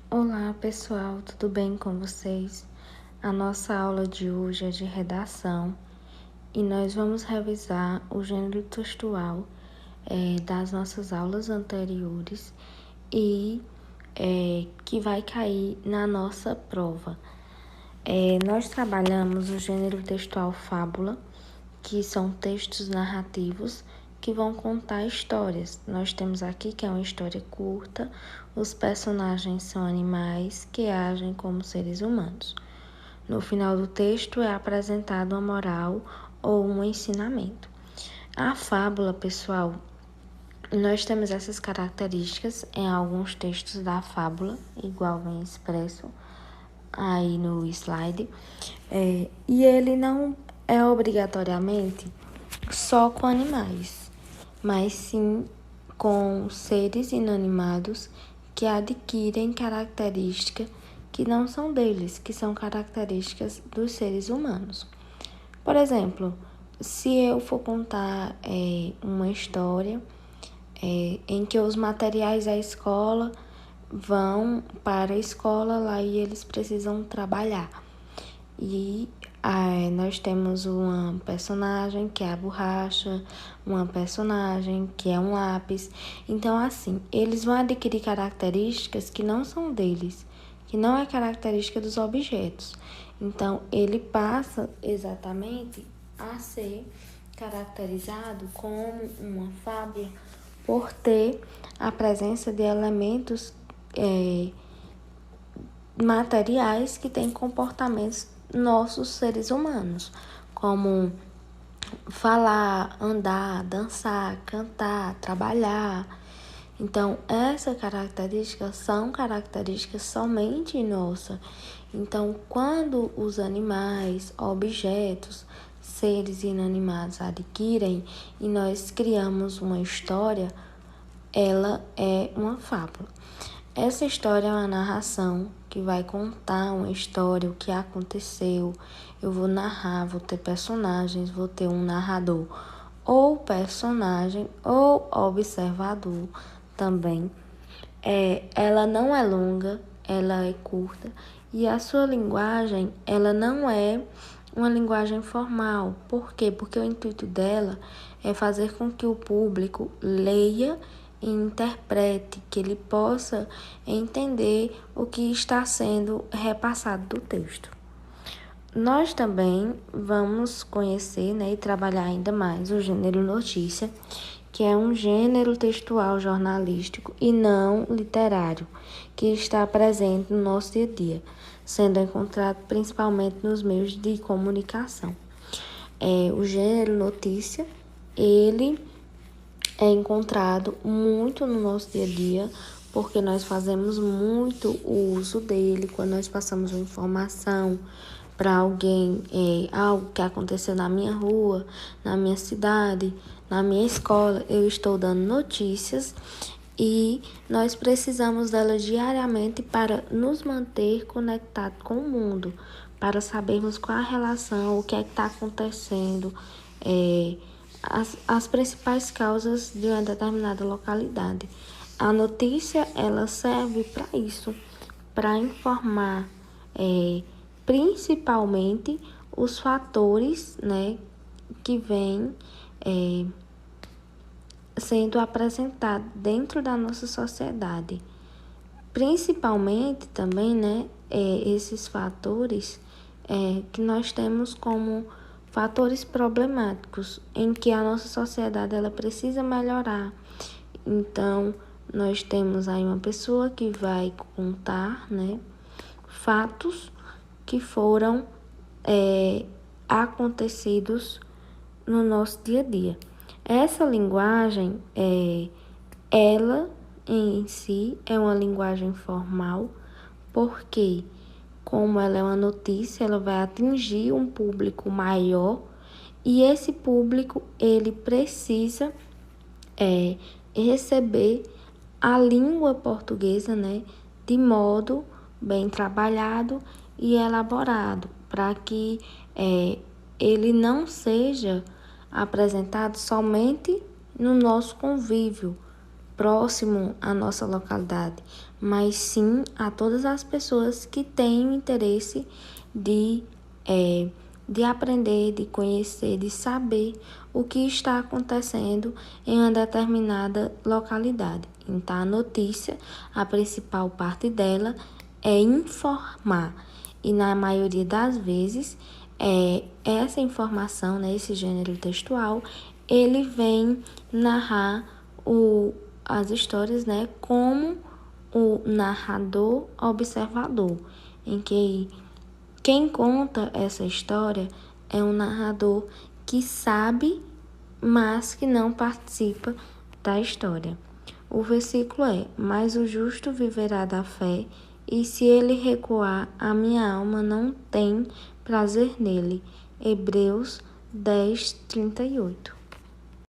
Olá pessoal, tudo bem com vocês? A nossa aula de hoje é de redação e nós vamos revisar o gênero textual das nossas aulas anteriores e que vai cair na nossa prova. Nós trabalhamos o gênero textual fábula, que são textos narrativos que vão contar histórias. Nós temos aqui que é uma história curta, os personagens são animais que agem como seres humanos. No final do texto é apresentado uma moral ou um ensinamento. A fábula, pessoal, nós temos essas características em alguns textos da fábula, igual vem expresso aí no slide, e ele não é obrigatoriamente só com animais, mas sim com seres inanimados que adquirem características que não são deles, que são características dos seres humanos. Por exemplo, se eu for contar uma história em que os materiais da escola vão para a escola lá e eles precisam trabalhar. E nós temos uma personagem que é a borracha, uma personagem que é um lápis. Então, assim, eles vão adquirir características que não são deles, que não é característica dos objetos. Então, ele passa exatamente a ser caracterizado como uma fábula por ter a presença de elementos materiais que têm comportamentos nossos seres humanos, como falar, andar, dançar, cantar, trabalhar. Então, essas características são características somente nossas. Então, quando os animais, objetos, seres inanimados adquirem e nós criamos uma história, ela é uma fábula. Essa história é uma narração que vai contar uma história, o que aconteceu. Eu vou narrar, vou ter personagens, vou ter um narrador ou personagem ou observador também. Ela não é longa, ela é curta e a sua linguagem, ela não é uma linguagem formal. Por quê? Porque o intuito dela é fazer com que o público leia e interprete, que ele possa entender o que está sendo repassado do texto. Nós também vamos conhecer, e trabalhar ainda mais o gênero notícia, que é um gênero textual jornalístico e não literário, que está presente no nosso dia a dia, sendo encontrado principalmente nos meios de comunicação. O gênero notícia, ele é encontrado muito no nosso dia a dia, porque nós fazemos muito uso dele quando nós passamos uma informação para alguém, algo que aconteceu na minha rua, na minha cidade, na minha escola. Eu estou dando notícias e nós precisamos delas diariamente para nos manter conectados com o mundo, para sabermos qual a relação, o que é que está acontecendo, as principais causas de uma determinada localidade. A notícia, ela serve para isso, para informar principalmente os fatores, que vêm sendo apresentados dentro da nossa sociedade. Principalmente também, esses fatores que nós temos como fatores problemáticos em que a nossa sociedade ela precisa melhorar. Então, nós temos aí uma pessoa que vai contar, fatos que foram acontecidos no nosso dia a dia. Essa linguagem, ela em si é uma linguagem formal, porque como ela é uma notícia, ela vai atingir um público maior e esse público, ele precisa receber a língua portuguesa, de modo bem trabalhado e elaborado, para que ele não seja apresentado somente no nosso convívio, próximo à nossa localidade, mas sim a todas as pessoas que têm o interesse de, de aprender, de conhecer, de saber o que está acontecendo em uma determinada localidade. Então, a notícia, a principal parte dela é informar, e na maioria das vezes, essa informação, né, esse gênero textual, ele vem narrar as histórias, né, como o narrador observador, em que quem conta essa história é um narrador que sabe, mas que não participa da história. O versículo é: mas o justo viverá da fé, e se ele recuar, a minha alma não tem prazer nele. Hebreus 10:38.